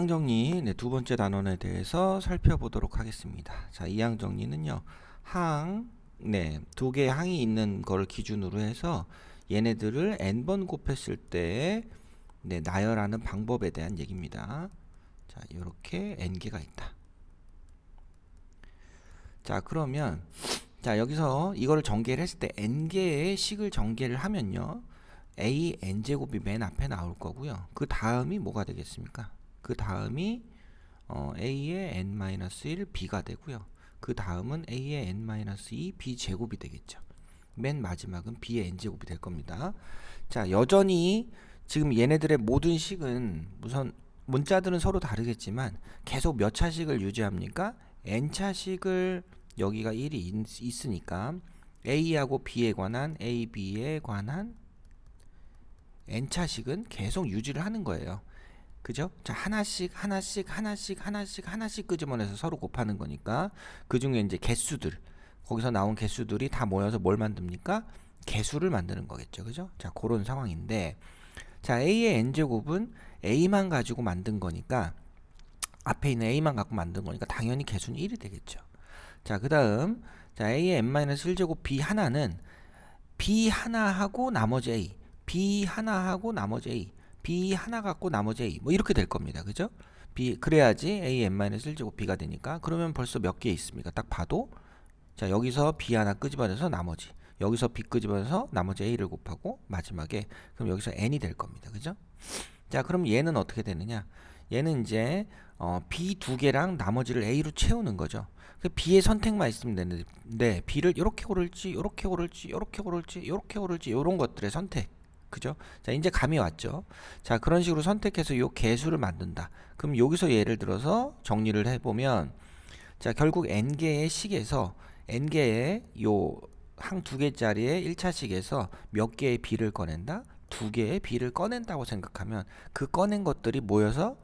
항정리 두 번째 단원에 대해서 살펴보도록 하겠습니다. 자, 이 항정리는요, 두 개의 항이 있는 걸 기준으로 해서 얘네들을 n번 곱했을 때 나열하는 방법에 대한 얘기입니다. 자, 이렇게 n개가 있다. 자, 그러면 여기서 이거를 전개를 했을 때 n개의 식을 전개를 하면요, a n제곱이 맨 앞에 나올 거고요. 그 다음이 뭐가 되겠습니까? 그 다음이 a의 n-1 b가 되고요. 그 다음은 a의 n-2 b 제곱이 되겠죠. 맨 마지막은 b의 n제곱이 될 겁니다. 자, 여전히 지금 얘네들의 모든 식은 우선 문자들은 서로 다르겠지만 계속 몇 차식을 유지합니까? n차식을 여기가 1이 있으니까 a하고 b에 관한 a, b에 관한 n차식은 계속 유지를 하는 거예요. 그죠? 자, 하나씩 끄집어내서 서로 곱하는 거니까 그 중에 이제 개수들, 거기서 나온 개수들이 다 모여서 뭘 만듭니까? 개수를 만드는 거겠죠. 그죠? 자, 그런 상황인데, 자, a의 n제곱은 a만 가지고 만든 거니까, 앞에 있는 a만 갖고 만든 거니까 당연히 개수는 1이 되겠죠. 자, 그 다음, 자, a의 n-1제곱 b 하나는 b 하나하고 나머지 a, b 하나하고 나머지 a, b 하나 갖고 나머지 a, 뭐 이렇게 될 겁니다. 그죠? b 그래야지 a n-1제곱 b가 되니까. 그러면 벌써 몇 개 있습니까? 딱 봐도, 자, 여기서 b 하나 끄집어내서 나머지, 여기서 b 끄집어내서 나머지 a를 곱하고 마지막에, 그럼 여기서 n이 될 겁니다. 그죠? 자, 그럼 얘는 어떻게 되느냐? 얘는 이제 b 두 개랑 나머지를 a로 채우는 거죠. b의 선택만 있으면 되는데 b를 이렇게 고를지, 이렇게 고를지, 이렇게 고를지, 이렇게 고를지, 이런 것들의 선택. 그죠? 자, 이제 감이 왔죠. 자, 그런 식으로 선택해서 요 개수를 만든다. 그럼 여기서 예를 들어서 정리를 해보면, 자, 결국 n개의 식에서 n개의 요 항 두 개짜리의 1차식에서 몇 개의 b를 꺼낸다? 두 개의 b를 꺼낸다고 생각하면 그 꺼낸 것들이 모여서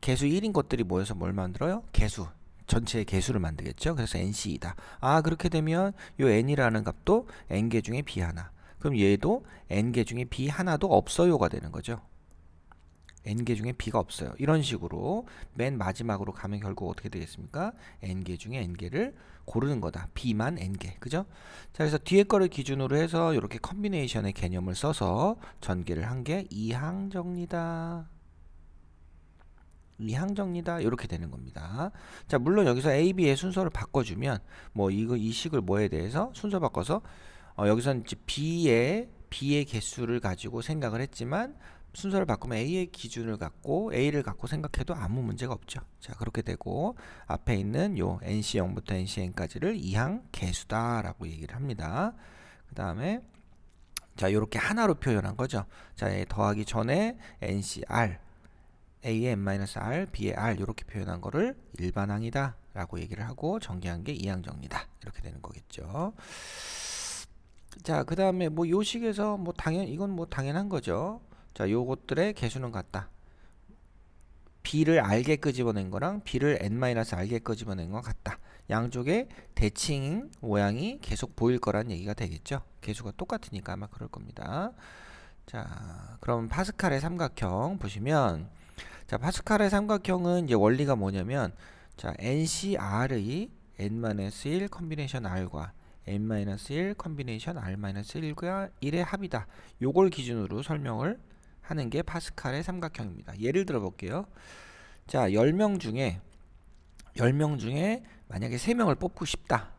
개수 1인 것들이 모여서 뭘 만들어요? 개수. 전체의 개수를 만들겠죠. 그래서 nC이다. 아, 그렇게 되면 요 n이라는 값도 n개 중에 b 하나. 그럼 얘도 n개 중에 b 하나도 없어요가 되는 거죠. n개 중에 b가 없어요. 이런 식으로 맨 마지막으로 가면 결국 어떻게 되겠습니까? n개 중에 n개를 고르는 거다. b만 n개. 그죠? 자, 그래서 뒤에 거를 기준으로 해서 이렇게 컨비네이션의 개념을 써서 전개를 한 게 이항정리다. 이항정리다. 이렇게 되는 겁니다. 자, 물론 여기서 A, B의 순서를 바꿔주면 뭐 이 식을 뭐에 대해서 순서 바꿔서 여기서는 이제 B의 개수를 가지고 생각을 했지만 순서를 바꾸면 A의 기준을 갖고 A를 갖고 생각해도 아무 문제가 없죠. 자, 그렇게 되고 앞에 있는 요 NC0부터 NCN까지를 이항 개수다라고 얘기를 합니다. 그 다음에 자, 요렇게 하나로 표현한 거죠. 자, 더하기 전에 NCR A의 n-r, B의 r 이렇게 표현한 거를 일반항이다 라고 얘기를 하고 전개한 게 이항정리다 이렇게 되는 거겠죠. 자, 그 다음에 뭐 요 식에서 뭐 이건 뭐 당연한 거죠. 자, 요것들의 개수는 같다. B를 R개 끄집어낸 거랑 B를 n-R개 끄집어낸 건 같다. 양쪽의 대칭 모양이 계속 보일 거란 얘기가 되겠죠. 개수가 똑같으니까 아마 그럴 겁니다. 자, 그럼 파스칼의 삼각형 보시면, 자, 파스칼의 삼각형은 이제 원리가 뭐냐면, 자, NCR의 n-1 컨비네이션 R과 n-1 컨비네이션 R-1과 1의 합이다. 요걸 기준으로 설명을 하는 게 파스칼의 삼각형입니다. 예를 들어 볼게요. 자, 10명 중에 만약에 3명을 뽑고 싶다.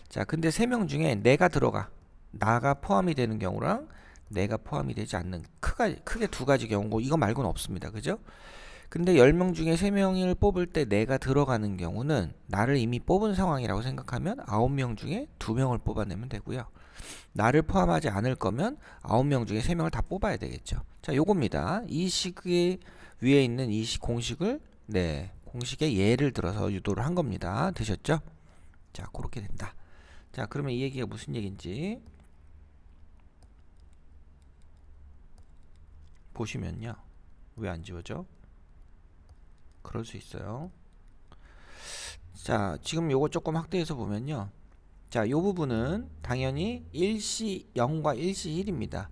자, 근데 3명 중에 내가 들어가. 나가 포함이 되는 경우랑 내가 포함이 되지 않는 크게 두 가지 경우고 이거 말고는 없습니다. 그죠? 근데 10명 중에 3명을 뽑을 때 내가 들어가는 경우는 나를 이미 뽑은 상황이라고 생각하면 9명 중에 2명을 뽑아내면 되고요. 나를 포함하지 않을 거면 9명 중에 3명을 다 뽑아야 되겠죠. 자, 요겁니다. 이 식의 위에 있는 이 공식을 공식의 예를 들어서 유도를 한 겁니다. 되셨죠? 자, 그렇게 된다. 자, 그러면 이 얘기가 무슨 얘기인지 보시면요. 왜 안 지워져? 그럴 수 있어요. 자, 지금 요거 조금 확대해서 보면요. 자, 요 부분은 당연히 1C 0과 1C 1입니다.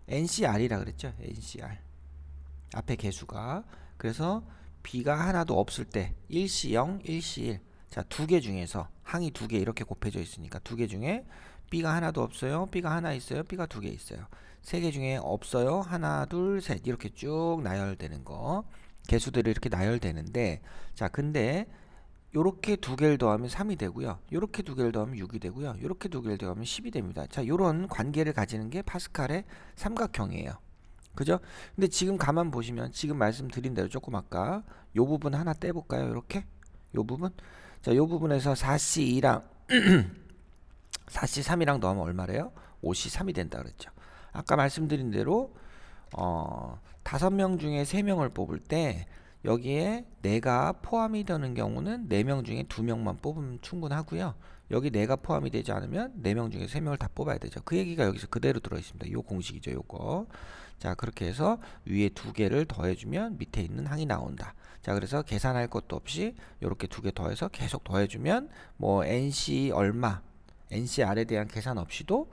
NCR이라 그랬죠. NCR. 앞에 개수가. 그래서 b가 하나도 없을 때 1C0, 1C1. 자, 두 개 중에서 항이 두 개 이렇게 곱해져 있으니까 두 개 중에 b가 하나도 없어요. b가 하나 있어요. b가 두 개 있어요. 세 개 중에 없어요. 하나, 둘, 셋 이렇게 쭉 나열되는 거. 개수들이 이렇게 나열되는데 자, 근데 요렇게 두 개를 더하면 3이 되고요. 요렇게 두 개를 더하면 6이 되고요. 요렇게 두 개를 더하면 10이 됩니다. 자, 요런 관계를 가지는 게 파스칼의 삼각형이에요. 그죠? 근데 지금 가만 보시면 지금 말씀드린 대로 조금 아까 요 부분 하나 떼볼까요? 요렇게 요 부분. 자, 요 부분에서 4C2랑 4C3이랑 넣으면 얼마래요? 5C3이 된다 그랬죠. 아까 말씀드린 대로 5명 중에 3명을 뽑을 때 여기에 내가 포함이 되는 경우는 4명 중에 2명만 뽑으면 충분하고요. 여기 내가 포함이 되지 않으면 4명 중에 3명을 다 뽑아야 되죠. 그 얘기가 여기서 그대로 들어있습니다. 요 공식이죠. 요거. 자, 그렇게 해서 위에 두 개를 더해주면 밑에 있는 항이 나온다. 자, 그래서 계산할 것도 없이 이렇게 두 개 더해서 계속 더해주면 뭐 NC 얼마, NCR에 대한 계산 없이도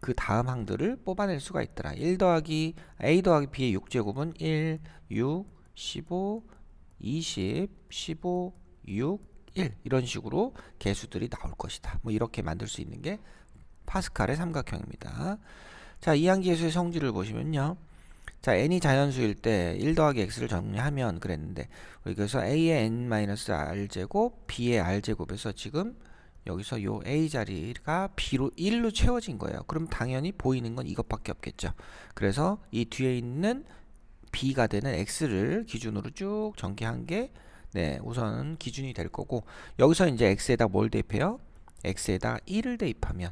그 다음 항들을 뽑아낼 수가 있더라. 1 더하기 A 더하기 B의 6제곱은 1, 6, 15, 20, 15, 6, 1 이런 식으로 개수들이 나올 것이다. 뭐 이렇게 만들 수 있는 게 파스칼의 삼각형입니다. 자, 이항계수의 성질을 보시면요. 자, n이 자연수일 때 1 더하기 x를 정리하면 그랬는데 여기서 a의 n-r제곱 b의 r제곱에서 지금 여기서 요 a 자리가 b로 1로 채워진 거예요. 그럼 당연히 보이는 건 이것밖에 없겠죠. 그래서 이 뒤에 있는 b가 되는 x를 기준으로 쭉 전개한 게 네, 우선 기준이 될 거고 여기서 이제 x에다 뭘 대입해요? x에다 1을 대입하면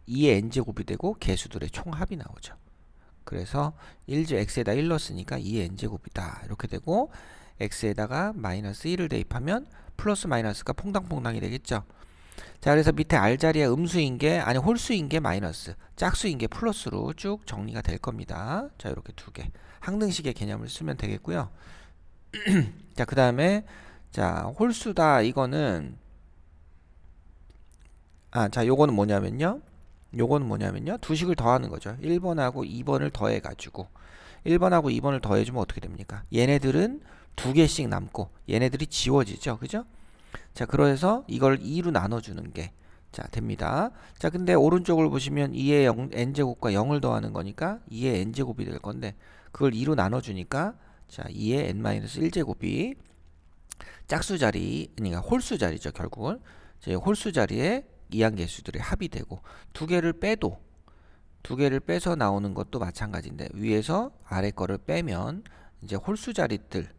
2의 n제곱이 되고 개수들의 총합이 나오죠. 그래서 1제 x에다 1 넣었으니까 2의 n제곱이다. 이렇게 되고 x에다가 마이너스 1을 대입하면 플러스 마이너스가 퐁당퐁당이 되겠죠. 자, 그래서 밑에 r자리에 음수인 게 아니 홀수인 게 마이너스, 짝수인 게 플러스로 쭉 정리가 될 겁니다. 자, 이렇게 두 개. 항등식의 개념을 쓰면 되겠고요. 자, 그 다음에 자, 홀수다 이거는 자, 요거는 뭐냐면요. 두 식을 더하는 거죠. 1번하고 2번을 더해 가지고 1번하고 2번을 더해주면 어떻게 됩니까? 얘네들은 두 개씩 남고 얘네들이 지워지죠. 그죠? 자, 그래서 이걸 2로 나눠주는 게 자, 됩니다. 자, 근데 오른쪽을 보시면 2의 n제곱과 0을 더하는 거니까 2의 n제곱이 될 건데 그걸 2로 나눠주니까 자, 2의 n-1제곱이 짝수 자리, 그러니까 홀수 자리죠. 결국은 홀수 자리에 이항계수들의 합이 되고 두 개를 빼서 나오는 것도 마찬가지인데 위에서 아래 거를 빼면 이제 홀수 자리들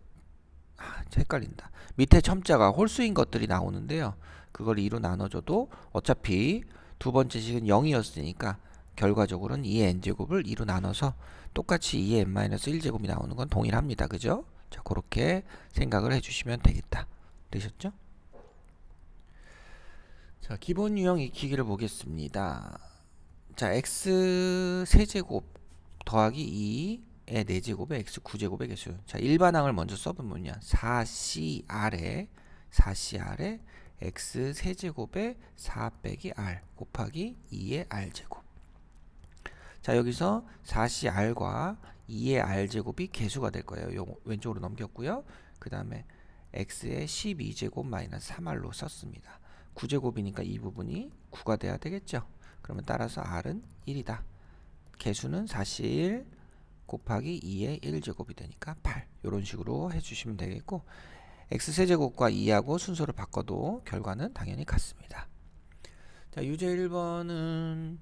헷갈린다. 밑에 첨자가 홀수인 것들이 나오는데요. 그걸 2로 나눠줘도 어차피 두 번째 식은 0이었으니까 결과적으로는 2의 n제곱을 2로 나눠서 똑같이 2의 n-1제곱이 나오는 건 동일합니다. 그죠? 자, 그렇게 생각을 해주시면 되겠다. 되셨죠? 자, 기본 유형 익히기를 보겠습니다. 자, x 세제곱 더하기 2의 4제곱에 x 9제곱의 개수. 자, 일반항을 먼저 써보면요. 4CR에 x 세제곱에 4 빼기 r 곱하기 2의 r제곱. 자, 여기서 4CR과 2의 r제곱이 개수가 될 거예요. 요 왼쪽으로 넘겼고요. 그 다음에 x의 12제곱 마이너스 3r로 썼습니다. 9제곱이니까 이 부분이 9가 돼야 되겠죠. 그러면 따라서 r은 1이다. 개수는 4C1 곱하기 2의 1제곱이 되니까 8. 이런 식으로 해주시면 되겠고 x세제곱과 2하고 순서를 바꿔도 결과는 당연히 같습니다. 자, 유제 1번은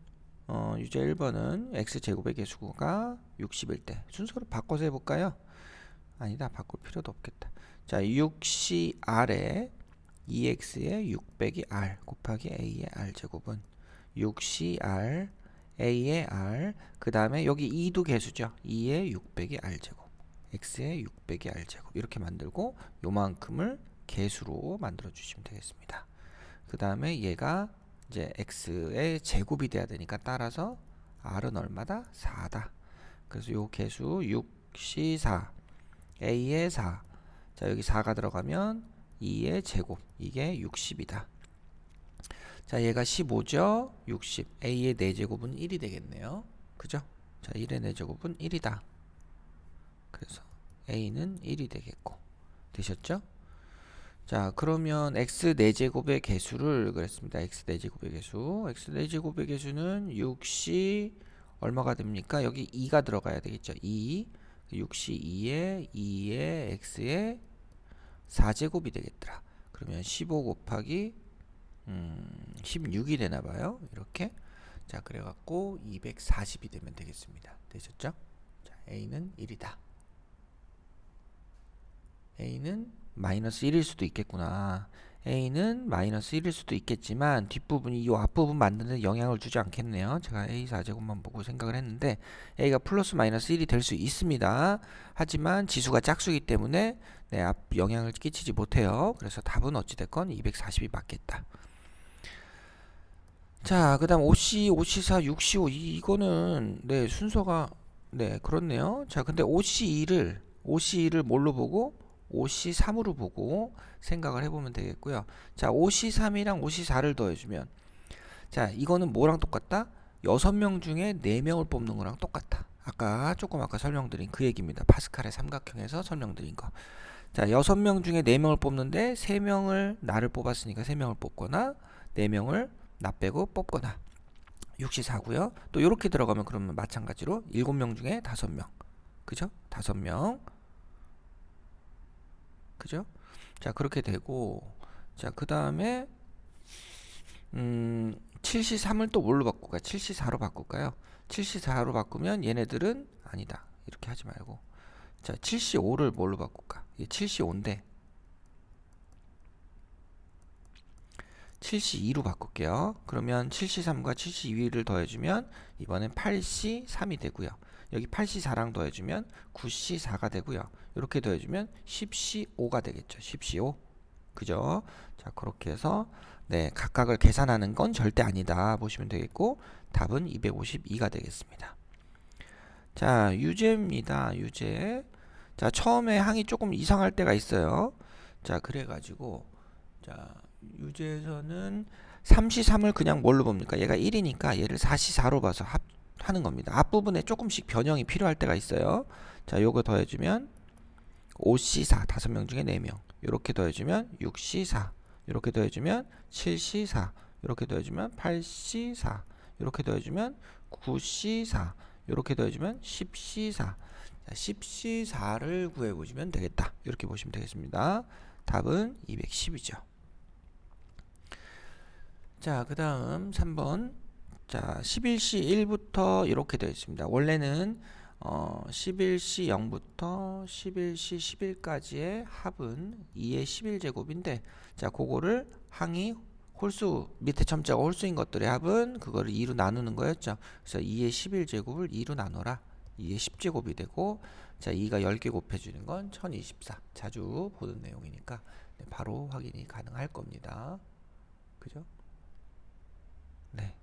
x제곱의 개수가 60일 때 순서를 바꿔서 해볼까요? 아니다. 바꿀 필요도 없겠다. 자, 6CR에 2x의 6 빼기 r 곱하기 a의 r제곱은 6CR a의 r 그 다음에 여기 2도 개수죠. 2의 6 빼기 r제곱 x의 6 빼기 r제곱 이렇게 만들고 요만큼을 개수로 만들어 주시면 되겠습니다. 그 다음에 얘가 이제 x의 제곱이 돼야 되니까 따라서 r은 얼마다? 4다. 그래서 요 개수 6C4 a의 4 자, 여기 4가 들어가면 2의 제곱 이게 60이다. 자, 얘가 15죠. 60 a의 4제곱은 1이 되겠네요. 그죠? 자, 1의 4제곱은 1이다. 그래서 a는 1이 되겠고 되셨죠? 자, 그러면 x 4제곱의 개수를 그랬습니다. x 4제곱의 개수. x 4제곱의 개수는 6시 얼마가 됩니까? 여기 2가 들어가야 되겠죠. 2. 6시 2에 x의 4제곱이 되겠더라. 그러면 15 곱하기 16이 되나 봐요. 이렇게. 자, 그래 갖고 240이 되면 되겠습니다. 되셨죠? 자, a는 1이다. a는 마이너스 1일 수도 있겠구나. a는 마이너스 1일 수도 있겠지만 뒷부분이 이 앞부분 만드는 데 영향을 주지 않겠네요. 제가 a 4제곱만 보고 생각을 했는데 a가 플러스 마이너스 1이 될 수 있습니다. 하지만 지수가 짝수이기 때문에 네, 앞 영향을 끼치지 못해요. 그래서 답은 어찌됐건 240이 맞겠다. 자, 그 다음 5C, 5C4, 6C5 이거는 네 순서가 네 그렇네요. 자, 근데 5C2를 뭘로 보고 5C3으로 보고 생각을 해보면 되겠고요. 자, 5C3이랑 5C4를 더해주면 자, 이거는 뭐랑 똑같다? 6명 중에 4명을 뽑는 거랑 똑같다. 아까 설명드린 그 얘기입니다. 파스칼의 삼각형에서 설명드린 거. 자, 6명 중에 4명을 뽑는데 3명을 나를 뽑았으니까 3명을 뽑거나 4명을 나 빼고 뽑거나 6시4고요. 또 이렇게 들어가면 그러면 마찬가지로 7명 중에 5명. 그죠? 5명. 그죠? 자, 그렇게 되고 자, 그다음에 7시3을 또 뭘로 바꿀까? 7시4로 바꿀까요? 7시4로 바꾸면 얘네들은 아니다. 이렇게 하지 말고 자, 7시5를 뭘로 바꿀까? 이게 7시5인데 7시2로 바꿀게요. 그러면 7시3과 7시2를 더해주면 이번엔 8시3이 되고요. 여기 8시4랑 더해주면 9시4가 되고요. 이렇게 더해주면 10시5가 되겠죠. 10시5. 그죠? 자, 그렇게 해서 네, 각각을 계산하는 건 절대 아니다 보시면 되겠고 답은 252가 되겠습니다. 자, 유제입니다. 유제. 자, 처음에 항이 조금 이상할 때가 있어요. 자, 그래가지고 자, 유제에서는 3시3을 그냥 뭘로 봅니까? 얘가 1이니까 얘를 4시4로 봐서 하는 겁니다. 앞부분에 조금씩 변형이 필요할 때가 있어요. 자, 요거 더해주면 5C4, 5명 중에 4명. 이렇게 더해주면 6C4. 이렇게 더해주면 7C4. 이렇게 더해주면 8C4. 이렇게 더해주면 9C4. 이렇게 더해주면 10C4. 자, 10C4를 구해보시면 되겠다. 이렇게 보시면 되겠습니다. 답은 210이죠. 자, 그 다음 3번. 자, 11시 1부터 이렇게 되어 있습니다. 원래는 11시 0부터 11시 10일까지의 합은 2의 11제곱인데 자, 그거를 항이 홀수, 밑에 첨자가 홀수인 것들의 합은 그거를 2로 나누는 거였죠. 그래서 2의 11제곱을 2로 나눠라. 2의 10제곱이 되고 자, 2가 10개 곱해주는 건 1024. 자주 보는 내용이니까 네, 바로 확인이 가능할 겁니다. 그죠? 네.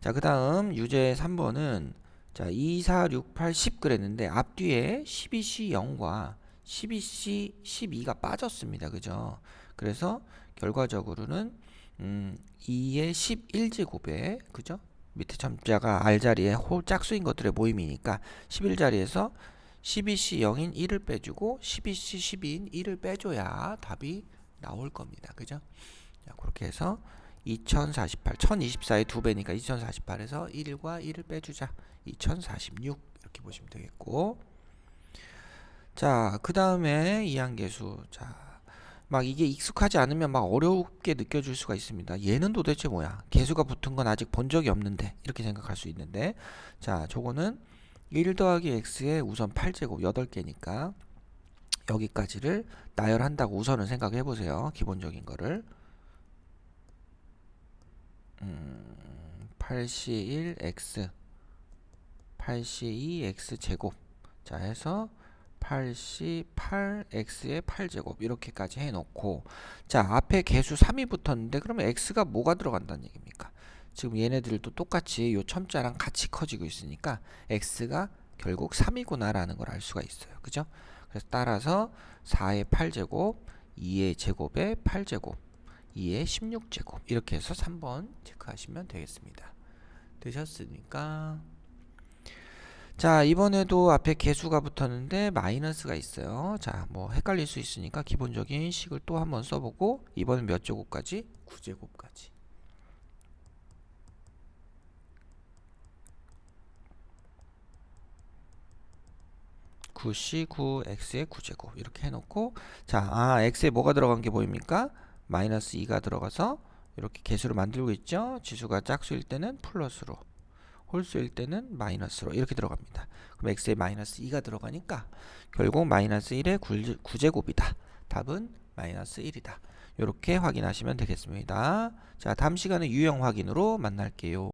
자, 그 다음 유제 3번은 자, 2, 4, 6, 8, 10 그랬는데 앞뒤에 12C 0과 12C 12가 빠졌습니다. 그죠? 그래서 결과적으로는 2의 11제곱에 그죠? 밑에 첨자가 R자리에 짝수인 것들의 모임이니까 11자리에서 12C 0인 1을 빼주고 12C 12인 1을 빼줘야 답이 나올 겁니다. 그죠? 자, 그렇게 해서 2048, 1024의 2배니까 2048에서 1과 1을 빼주자. 2046 이렇게 보시면 되겠고 자, 그 다음에 이항계수. 자, 막 이게 익숙하지 않으면 막 어렵게 느껴질 수가 있습니다. 얘는 도대체 뭐야? 계수가 붙은 건 아직 본 적이 없는데 이렇게 생각할 수 있는데 자, 저거는 1 더하기 x의 우선 8제곱 8개니까 여기까지를 나열한다고 우선은 생각해 보세요. 기본적인 거를 8C1x 8C2x 제곱 자 해서 8C8x의 8제곱 이렇게까지 해놓고 자, 앞에 개수 3이 붙었는데 그러면 x가 뭐가 들어간다는 얘기입니까? 지금 얘네들도 똑같이 요 첨자랑 같이 커지고 있으니까 x가 결국 3이구나 라는 걸 알 수가 있어요. 그죠? 그래서 따라서 4의 8제곱 2의 제곱의 8제곱 2의 16제곱 이렇게 해서 3번 체크하시면 되겠습니다. 되셨습니까? 자, 이번에도 앞에 개수가 붙었는데 마이너스가 있어요. 자, 뭐 헷갈릴 수 있으니까 기본적인 식을 또 한번 써보고, 이번엔 몇 제곱까지? 9제곱까지. 9c 9x의 9제곱 이렇게 해놓고, 자, x에 뭐가 들어간 게 보입니까? 마이너스 2가 들어가서 이렇게 개수를 만들고 있죠. 지수가 짝수일 때는 플러스로, 홀수일 때는 마이너스로 이렇게 들어갑니다. 그럼 x에 마이너스 2가 들어가니까 결국 마이너스 1의 9제곱이다. 답은 마이너스 1이다. 이렇게 확인하시면 되겠습니다. 자, 다음 시간에 유형 확인으로 만날게요.